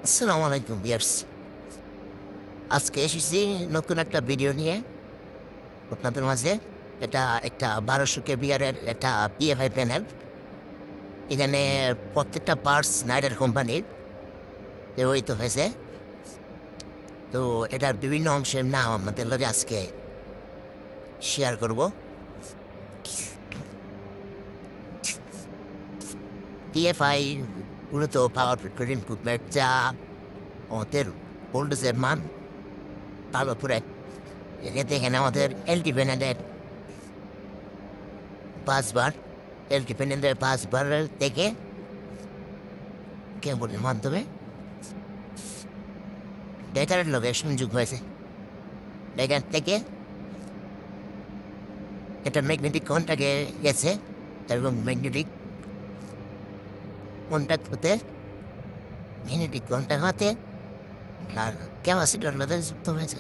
আসসালামু আলাইকুম ভিউয়ার্স। আজকে এসেছি নতুন একটা ভিডিও নিয়ে আপনাদের মাঝে। এটা একটা 1200 কেবিআরের একটা পিএফআই প্যানেল। এখানে প্রত্যেকটা পার্টস নাইডার কোম্পানির ব্যবহৃত হয়েছে। তো এটার বিভিন্ন অংশের নাম আপনাদের লগে আজকে শেয়ার করব। পিএফআই মূলত পাওয়ার ফ্যাক্টরি ইনপুটমেন্ট, যা আমাদের ভোল্টেজের মান ভালো করে। এতে এখানে আমাদের এলটি প্যানেলের 5 বার, এলটি প্যানেলের 5 বার থেকে কেবলের মাধ্যমে ডেটার লগে সংযোগ হয়েছে। ডেটার থেকে এটা ম্যাগনেটিক কন্ট্যাক্টে গেছে এবং ম্যাগনেটিক কন্ট্যাক্ট হতে আর ক্যাপাসিটার লগে যুক্ত হয়েছে।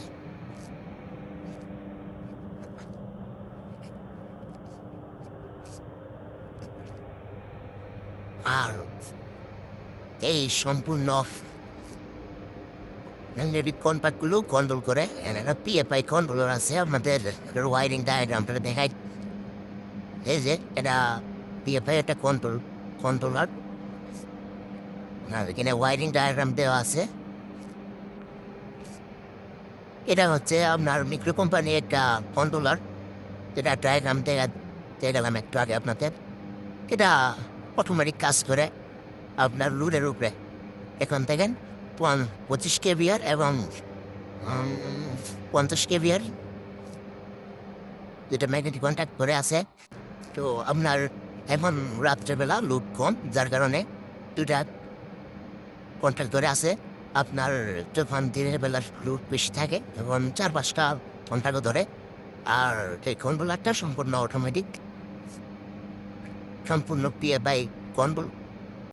আর এই সম্পূর্ণ ম্যাগনেটিক কন্ট্যাক্টগুলো কন্ট্রোল করে একটা পিএফআই কন্ট্রোলার আছে। আমাদের ওয়ারিং ডায়াগ্রামটা দেখাই। এই যে এটা পিএফআই একটা কন্ট্রোলার, আর এখানে ওয়ারিং ডায়াগ্রাম দেওয়া আছে। এটা হচ্ছে আপনার মিক্রো কোম্পানি একটা কন্ট্রোলার, যেটা ডায়াগ্রাম দিয়ে গেলাম একটু আগে আপনাদের। এটা অটোমেটিক কাজ করে আপনার লোডের উপরে। এখন দেখেন 25 কেভিআর এবং 50 কেভিআর যেটা ম্যাগনেটিক কন্ট্যাক্ট করে আছে। তো আপনার এখন রাত্রেবেলা লোড কম, যার কারণে দুটা কন্ট্যাক্ট ধরে আছে। আপনার যখন দিনের বেলার লোড বেশি থাকে তখন 4-5টা কন্ট্যাক্ট ধরে। আর এই কন্ট্রোলারটা সম্পূর্ণ অটোমেটিক, সম্পূর্ণ পিএফআই